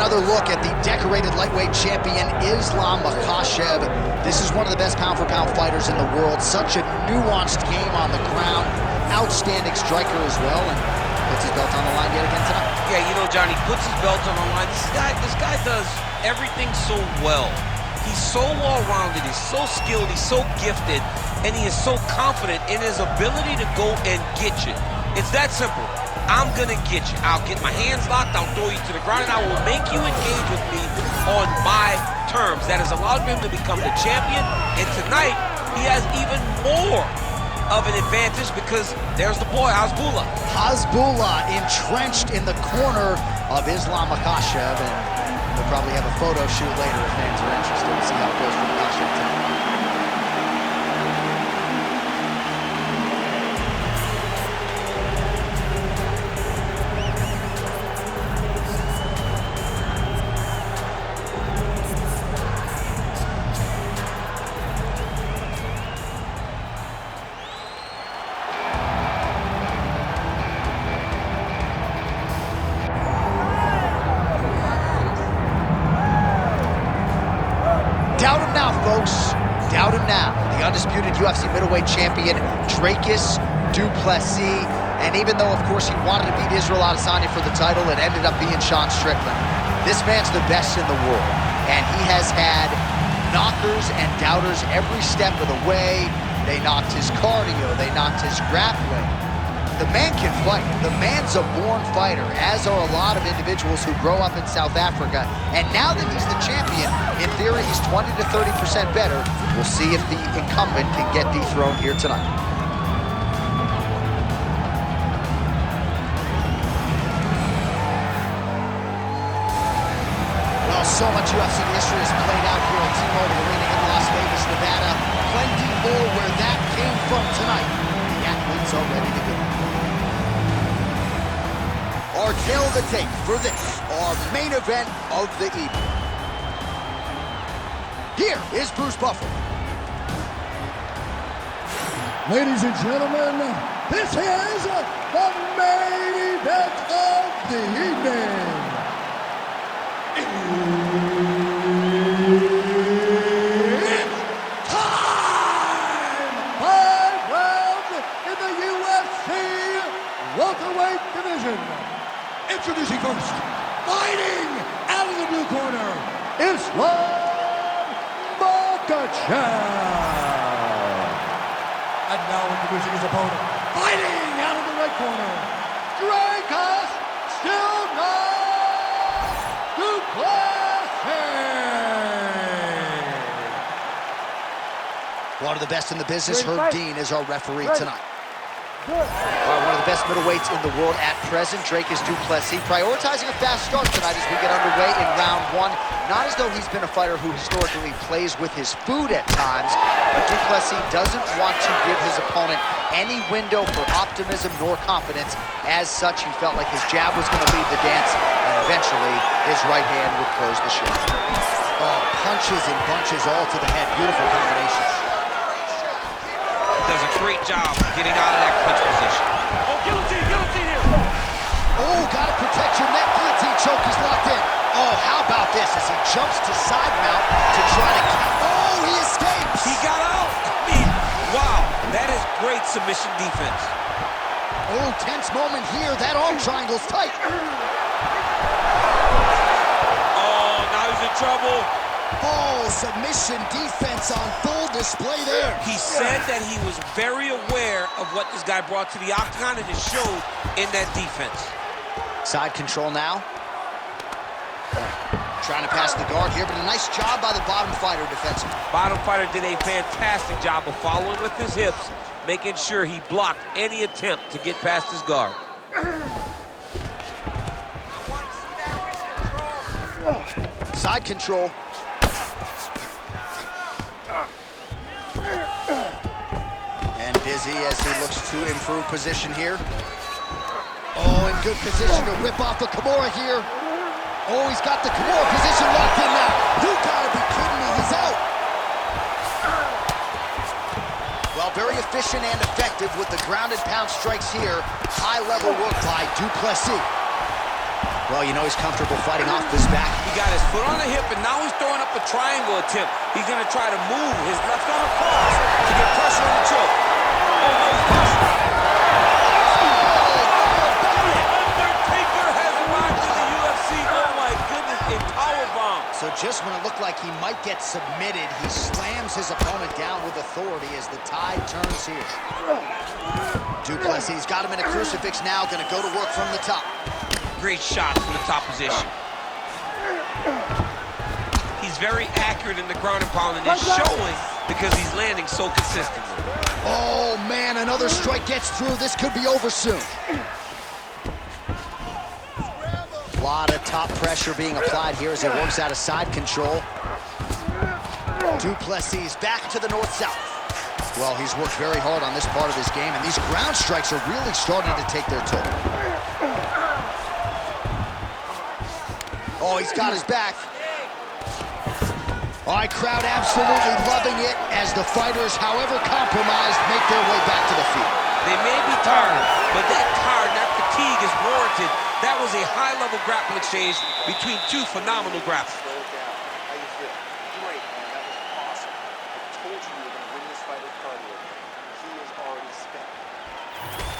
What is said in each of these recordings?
another look at the decorated lightweight champion, Islam Makhachev. This is one of the best pound-for-pound fighters in the world. Such a nuanced game on the ground. Outstanding striker as well, and puts his belt on the line yet again tonight. Yeah, you know, Johnny, puts his belt on the line. This guy does everything so well. He's so well-rounded, he's so skilled, he's so gifted, and he is so confident in his ability to go and get you. It's that simple. I'm gonna get you. I'll get my hands locked, I'll throw you to the ground, and I will make you engage with me on my terms. That has allowed him to become the champion, and tonight, he has even more of an advantage because there's the boy, Hasbullah. Hasbullah entrenched in the corner of Islam Makhachev, and we'll probably have a photo shoot later if fans are interested to see how it goes for Makhachev tonight. Doubt him now, folks. Doubt him now. The undisputed UFC middleweight champion, Dricus Du Plessis. And even though, of course, he wanted to beat Israel Adesanya for the title, it ended up being Sean Strickland. This man's the best in the world. And he has had knockers and doubters every step of the way. They knocked his cardio. They knocked his grappling. The man can fight. The man's a born fighter, as are a lot of individuals who grow up in South Africa. And now that he's the champion, in theory, he's 20 to 30% better. We'll see if the incumbent can get dethroned here tonight. Well, so much UFC history has played out here at T-Mobile Arena in Las Vegas, Nevada. Plenty more where that came from tonight. The athletes are ready to go. Our tail of the tape for this, our main event of the evening. Here is Bruce Buffer. Ladies and gentlemen, this is the main event of the evening. It's time! 5 rounds in the UFC welterweight division. Introducing first, fighting out of the blue corner, Islam Makhachev. And now introducing his opponent, fighting out of the red corner, Dricus Du Plessis. One of the best in the business, Herb Dean, is our referee tonight. One of the best middleweights in the world at present, Dricus Du Plessis, prioritizing a fast start tonight as we get underway in round 1. Not as though he's been a fighter who historically plays with his food at times, but Du Plessis doesn't want to give his opponent any window for optimism nor confidence. As such, he felt like his jab was going to lead the dance, and eventually his right hand would close the show. Oh, punches and bunches all to the head. Beautiful combinations. Does a great job getting out of that clinch position. Oh, guillotine here. Oh, gotta protect your neck. Guillotine choke is locked in. Oh, how about this as he jumps to side mount to try to... Oh, he escapes. He got out. I mean, wow, that is great submission defense. Oh, tense moment here. That arm triangle's tight. Oh, now he's in trouble. Oh, submission defense on full display there. He said that he was very aware of what this guy brought to the octagon, and it showed in that defense. Side control now. Trying to pass the guard here, but a nice job by the bottom fighter defensively. Bottom fighter did a fantastic job of following with his hips, making sure he blocked any attempt to get past his guard. Side control. And busy as he looks to improve position here. Oh, in good position to whip off a Kimura here. Oh, he's got the Kimura position locked in now. You gotta be kidding me, he's out. Well, very efficient and effective with the ground and pound strikes here. High level work by Du Plessis. Well, you know he's comfortable fighting off this back. He got his foot on the hip, and now he's throwing up a triangle attempt. He's going to try to move his left arm across to get pressure on the choke. Oh, no, he's possible. Undertaker has arrived to the UFC. Oh, my goodness, a powerbomb. So just when it looked like he might get submitted, he slams his opponent down with authority as the tide turns here. Du Plessis got him in a crucifix now, going to go to work from the top. Great shot from the top position. He's very accurate in the ground and pound, and it's showing because he's landing so consistently. Oh, man, another strike gets through. This could be over soon. A lot of top pressure being applied here as he works out of side control. Du Plessis back to the north-south. Well, he's worked very hard on this part of his game, and these ground strikes are really starting to take their toll. Oh, he's got his back. All right, crowd absolutely loving it as the fighters, however compromised, make their way back to the field. They may be tired, but that tiredness, that fatigue is warranted. That was a high-level grappling exchange between two phenomenal grapplers. How you feel? Great, man. That was awesome. I told you you were going to win this fight with cardio. He is already spent.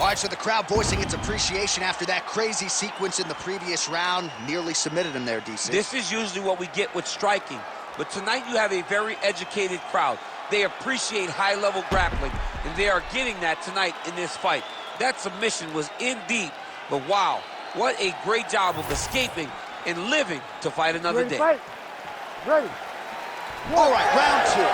All right, so the crowd voicing its appreciation after that crazy sequence in the previous round. Nearly submitted him there, DC. This is usually what we get with striking. But tonight you have a very educated crowd. They appreciate high-level grappling, and they are getting that tonight in this fight. That submission was in deep, but wow, what a great job of escaping and living to fight another day. Ready. All right, round two.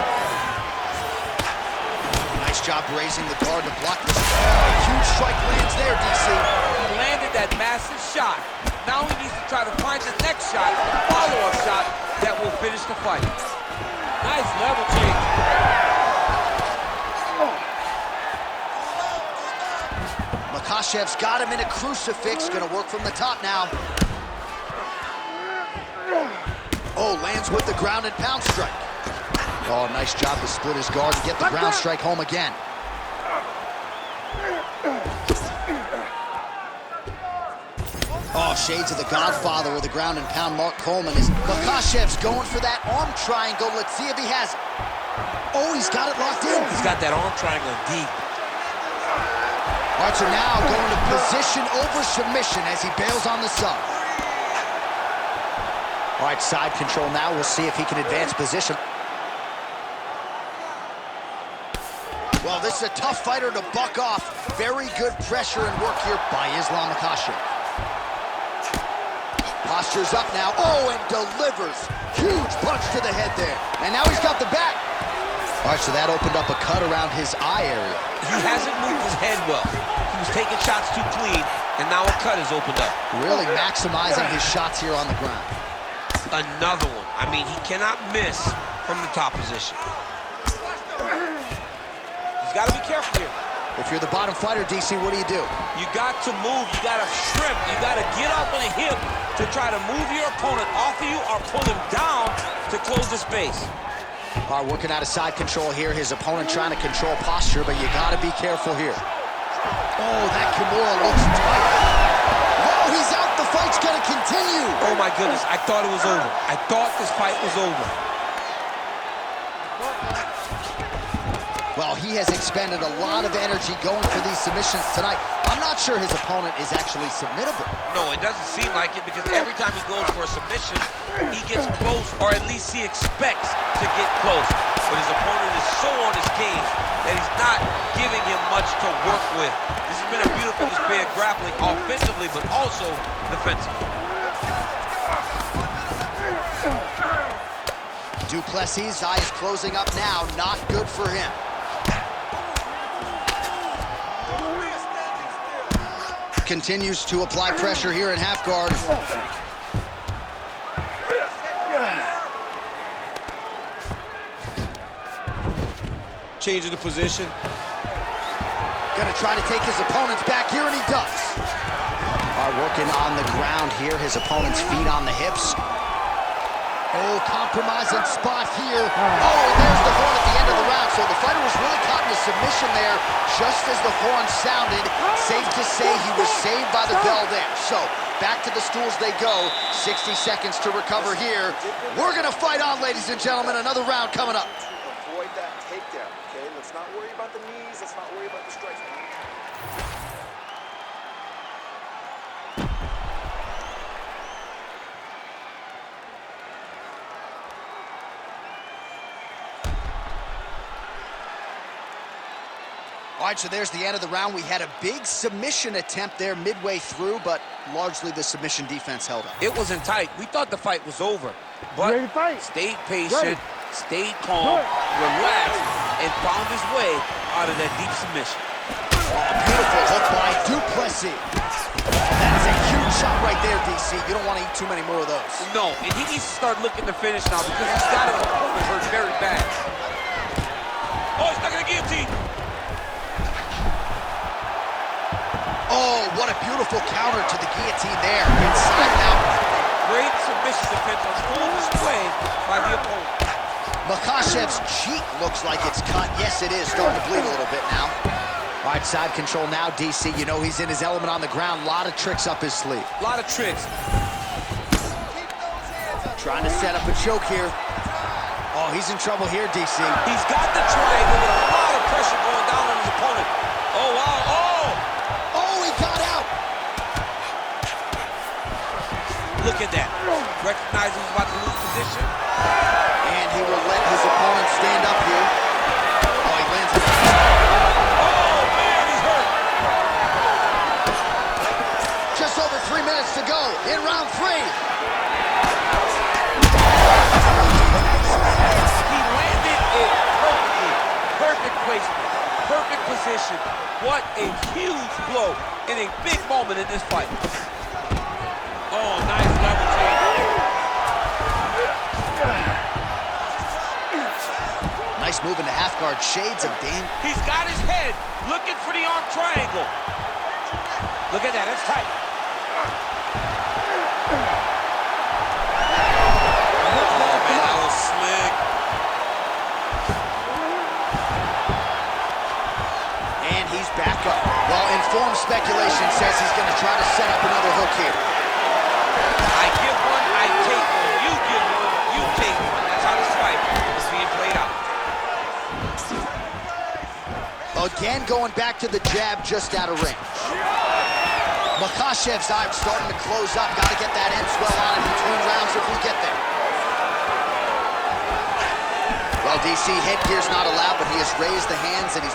Nice job raising the guard to block this. Huge strike lands there, DC. He landed that massive shot. Now he needs to try to find the next shot, the follow-up shot that will finish the fight. Nice level change. Makhachev's got him in a crucifix. Gonna work from the top now. Oh, lands with the ground and pound strike. Oh, nice job to split his guard and get the ground strike home again. Oh, shades of the godfather of the ground and pound, Mark Coleman. Makhachev's going for that arm triangle. Let's see if he has it. Oh, he's got it locked in. He's got that arm triangle deep. All right, so now going to position over submission as he bails on the sub. All right, side control now. We'll see if he can advance position. Well, this is a tough fighter to buck off. Very good pressure and work here by Islam Makhachev. Postures up now. Oh, and delivers. Huge punch to the head there. And now he's got the back. All right, so that opened up a cut around his eye area. He hasn't moved his head well. He was taking shots too clean, and now a cut has opened up. Really maximizing his shots here on the ground. Another one. I mean, he cannot miss from the top position. He's got to be careful here. If you're the bottom fighter, DC, what do? You got to move. You got to shrimp. You got to get up on a hip to try to move your opponent off of you or pull him down to close the space. All right, working out of side control here. His opponent trying to control posture, but you got to be careful here. Oh, that Kimura looks tight. Oh, he's out. The fight's going to continue. Oh, my goodness. I thought it was over. I thought this fight was over. Well, he has expended a lot of energy going for these submissions tonight. I'm not sure his opponent is actually submittable. No, it doesn't seem like it because every time he goes for a submission, he gets close, or at least he expects to get close. But his opponent is so on his game that he's not giving him much to work with. This has been a beautiful display of grappling offensively, but also defensively. Du Plessis' eye is closing up now. Not good for him. Continues to apply pressure here in half guard. Changing the position. Gonna try to take his opponent's back here, and he does. Working on the ground here. His opponent's feet on the hips. Oh, compromising spot here. Oh, and there's the horn at the end of the round. So the fighter was really caught in a submission there just as the horn sounded. Safe to say he was saved by the bell there. So back to the stools they go. 60 seconds to recover here. We're gonna fight on, ladies and gentlemen. Another round coming up. Avoid that takedown, okay? Let's not worry about the knees. Let's not worry about the strikes. All right, so there's the end of the round. We had a big submission attempt there midway through, but largely the submission defense held up. It wasn't tight. We thought the fight was over, but stayed patient, stayed calm, relaxed, and found his way out of that deep submission. Beautiful hook by Du Plessis. That's a huge shot right there, DC. You don't want to eat too many more of those. No, and he needs to start looking to finish now because he's got his opponent hurt very bad. Oh, he's stuck in the guillotine. Oh, what a beautiful counter to the guillotine there. Inside out. Great submission defense on full display by the opponent. Makhachev's cheek looks like it's cut. Yes, it is. Starting to bleed a little bit now. All right, side control now, DC. You know he's in his element on the ground. A lot of tricks up his sleeve. A lot of tricks. Trying to set up a choke here. Oh, he's in trouble here, DC. He's got the triangle with a lot of pressure going down on his opponent. Oh, wow. Look at that. Recognizing he's about to lose position. And he will let his opponent stand up here. Oh, he lands it. Oh, man, he's hurt. Just over 3 minutes to go in round 3. He landed it perfectly. Perfect placement. Perfect position. What a huge blow in a big moment in this fight. Oh, nice level change. Nice move into half guard. Shades of Dane. He's got his head looking for the arm triangle. Look at that, that's tight. Oh, man, that was slick. And he's back up. Well, informed speculation says he's going to try to set up another hook here. I give one, I take one. You give one, you take one. That's how this fight is being played out. Again, going back to the jab just out of range. Makhachev's eye starting to close up. Got to get that end swell on in between rounds if we get there. Well, DC, headgear's not allowed, but he has raised the hands and he's...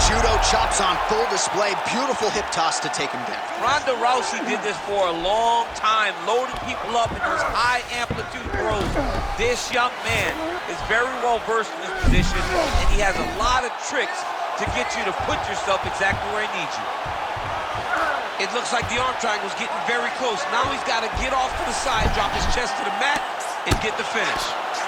Judo chops on full display. Beautiful hip toss to take him down. Ronda Rousey did this for a long time, loading people up in those high amplitude throws. This young man is very well versed in this position, and he has a lot of tricks to get you to put yourself exactly where he needs you. It looks like the arm triangle's getting very close. Now he's got to get off to the side, drop his chest to the mat, and get the finish.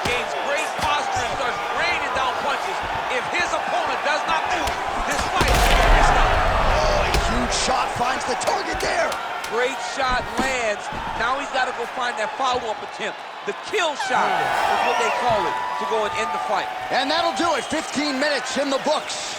Gains great posture and starts raining down punches. If his opponent does not move, this fight is going to be stopped. Oh, a huge shot finds the target there. Great shot lands. Now he's got to go find that follow-up attempt. The kill shot is what they call it, to go and end the fight. And that'll do it. 15 minutes in the books.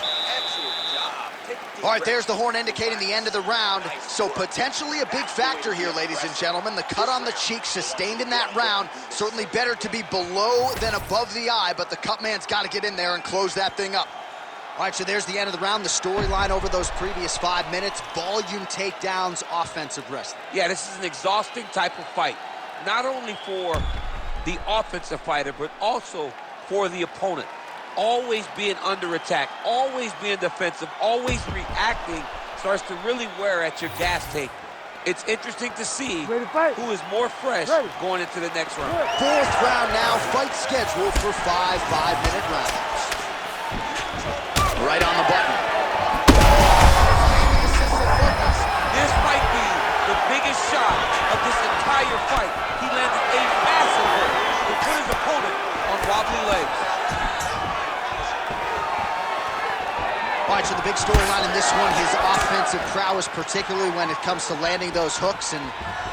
All right, there's the horn indicating the end of the round. So potentially a big factor here, ladies and gentlemen. The cut on the cheek sustained in that round. Certainly better to be below than above the eye, but the cut man's got to get in there and close that thing up. All right, so there's the end of the round. The storyline over those previous 5 minutes. Volume takedowns, offensive wrestling. Yeah, this is an exhausting type of fight. Not only for the offensive fighter, but also for the opponent. Always being under attack, always being defensive, always reacting starts to really wear at your gas tank. It's interesting to see who is more fresh going into the next round. 4th round now, fight scheduled for 5 5-minute rounds. Right on the button. This might be the biggest shot of this entire fight. He landed a massive hook to put his opponent on wobbly legs. All right, so the big storyline in this one, his offensive prowess, particularly when it comes to landing those hooks. And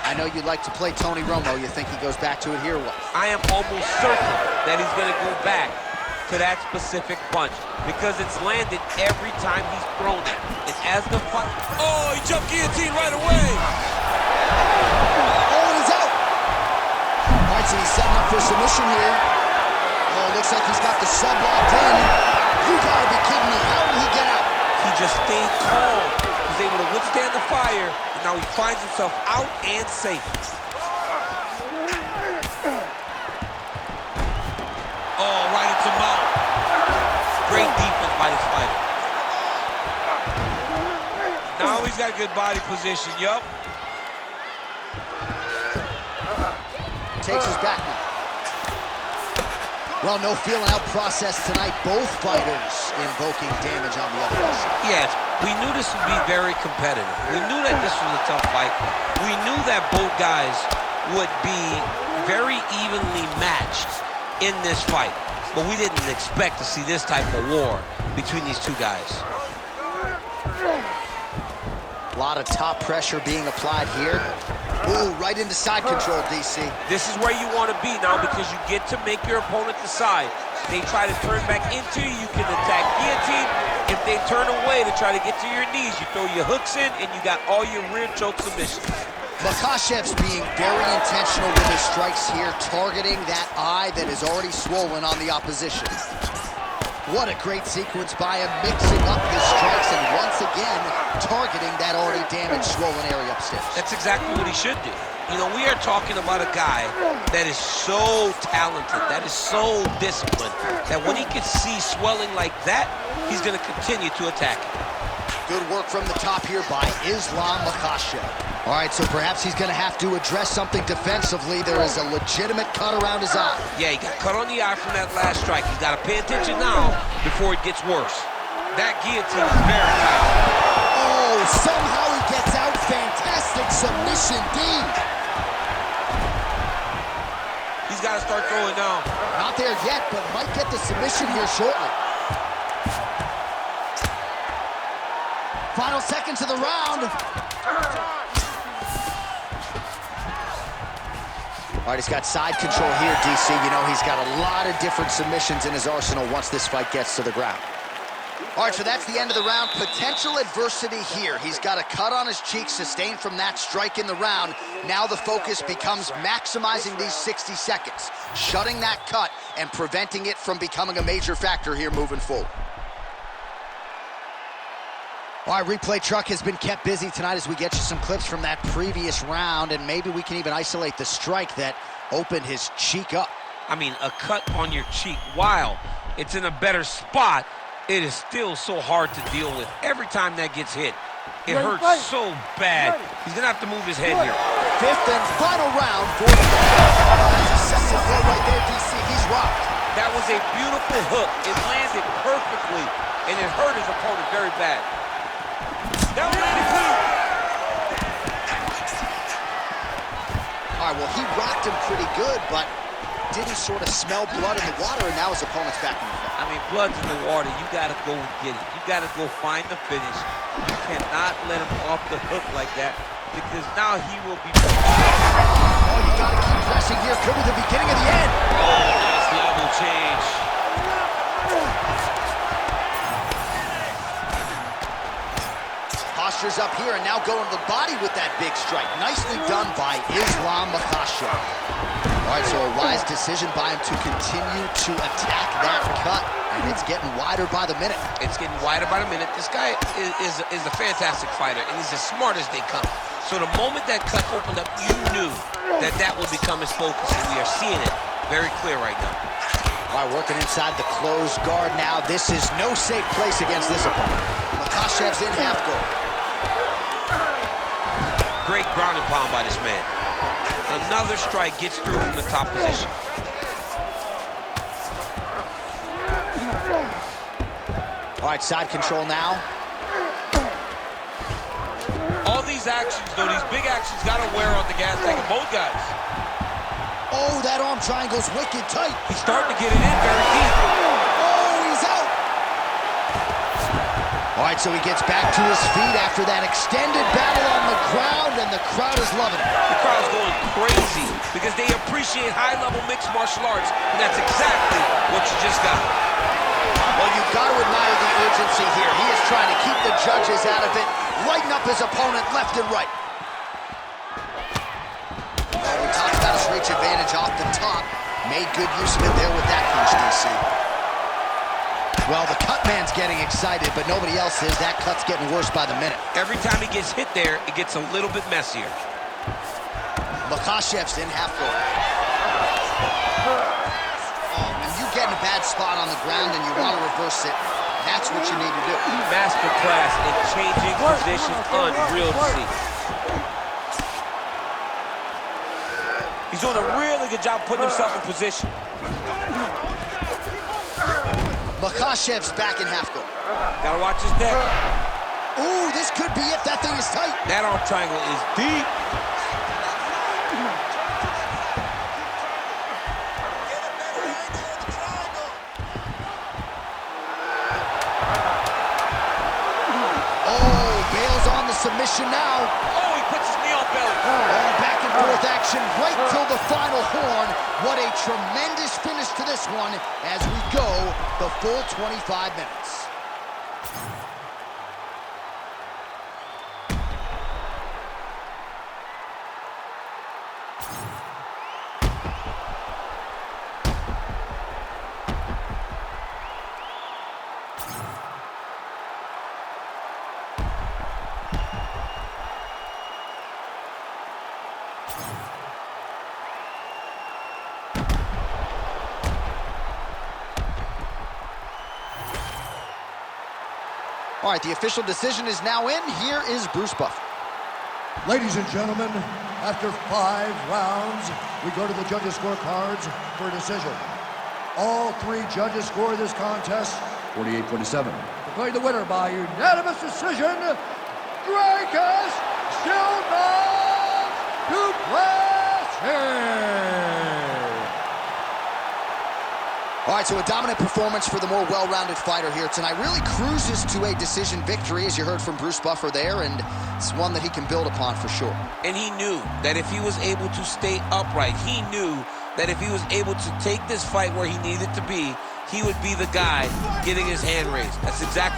I know you like to play Tony Romo. You think he goes back to it here or what? I am almost certain that he's going to go back to that specific punch because it's landed every time he's thrown it. And as the fight... Oh, he jumped guillotine right away! Oh, and he's out! All right, so he's setting up for submission here. Oh, it looks like he's got the sub locked in. You gotta be kidding me. How did he get out? He just stayed calm. He was able to withstand the fire, and now he finds himself out and safe. Oh, right into mount. Great defense by this fighter. Now he's got good body position, yup. Takes his back now. Well, no feeling out process tonight. Both fighters invoking damage on the other side. Yes, we knew this would be very competitive. We knew that this was a tough fight. We knew that both guys would be very evenly matched in this fight. But we didn't expect to see this type of war between these two guys. A lot of top pressure being applied here. Ooh, right into side control, DC. This is where you want to be now because you get to make your opponent decide. They try to turn back into you, you can attack guillotine. If they turn away to try to get to your knees, you throw your hooks in and you got all your rear choke submissions. Makhachev's being very intentional with his strikes here, targeting that eye that is already swollen on the opposition. What a great sequence by him, mixing up his strikes and once again targeting that already damaged, swollen area upstairs. That's exactly what he should do. You know, we are talking about a guy that is so talented, that is so disciplined, that when he can see swelling like that, he's going to continue to attack it. Good work from the top here by Islam Makhachev. All right, so perhaps he's going to have to address something defensively. There is a legitimate cut around his eye. Yeah, he got cut on the eye from that last strike. He's got to pay attention now before it gets worse. That guillotine is very powerful. Oh, somehow he gets out. Fantastic submission, D. He's got to start throwing now. Not there yet, but might get the submission here shortly. Final seconds of the round. All right, he's got side control here, DC. You know, he's got a lot of different submissions in his arsenal once this fight gets to the ground. All right, so that's the end of the round. Potential adversity here. He's got a cut on his cheek sustained from that strike in the round. Now the focus becomes maximizing these 60 seconds, shutting that cut and preventing it from becoming a major factor here moving forward. All right, replay truck has been kept busy tonight as we get you some clips from that previous round, and maybe we can even isolate the strike that opened his cheek up. I mean, a cut on your cheek, while it's in a better spot, it is still so hard to deal with. Every time that gets hit, it hurts so bad. He's gonna have to move his head here. Fifth and final round for the that's a sexy blow right there, DC. He's rocked. That was a beautiful hook. It landed perfectly, and it hurt his opponent very bad. That landed good. All right, well, he rocked him pretty good, but didn't sort of smell blood in the water, and now his opponent's back in the fight. I mean, blood's in the water. You got to go and get it. You got to go find the finish. You cannot let him off the hook like that, because now he will be... Oh, you got to keep pressing here. Could be the beginning of the end. Oh, nice level change. Posture's up here and now going to the body with that big strike. Nicely done by Islam Makhachev. All right, so a wise decision by him to continue to attack that cut, and it's getting wider by the minute. It's getting wider by the minute. This guy is a fantastic fighter, and he's as smart as they come. So the moment that cut opened up, you knew that that would become his focus, and we are seeing it very clear right now. All right, working inside the closed guard now. This is no safe place against this opponent. Makhachev's in half guard. Great ground and pound by this man. Another strike gets through from the top position. All right, side control now. All these actions, though, these big actions, got to wear on the gas tank of both guys. Oh, that arm triangle's wicked tight. He's starting to get it in very deep. Oh, he's out. All right, so he gets back to his feet after that extended battle on the ground, and the crowd is loving it. The crowd's going crazy because they appreciate high-level mixed martial arts, and that's exactly what you just got. urgency here. He is trying to keep the judges out of it, lighten up his opponent left and right. Well, we talked about his reach advantage off the top. Made good use of it there with that punch, DC. Well, the cut man's getting excited, but nobody else is. That cut's getting worse by the minute. Every time he gets hit there, it gets a little bit messier. Makhachev's in half guard. Oh, when you get in a bad spot on the ground and you want to reverse it, that's what you need to do. Masterclass in changing positions, unreal to see. He's doing a really good job putting himself in position. Makhachev's back in half guard. Gotta watch his neck. Ooh, this could be it. That thing is tight. That arm triangle is deep. Oh, Bale's on the submission now. Oh, he puts his knee on belly. Oh, back and forth action right till the final horn. What a tremendous finish to this one as we go the full 25 minutes. All right, the official decision is now in. Here is Bruce Buffer. Ladies and gentlemen, after 5 rounds, we go to the judges' scorecards for a decision. All 3 judges score this contest 48-47. Declared the winner by unanimous decision, Dricus Du Plessis. All right, so a dominant performance for the more well-rounded fighter here tonight. Really cruises to a decision victory, as you heard from Bruce Buffer there, and it's one that he can build upon for sure. And he knew that if he was able to stay upright, he knew that if he was able to take this fight where he needed to be, he would be the guy getting his hand raised. That's exactly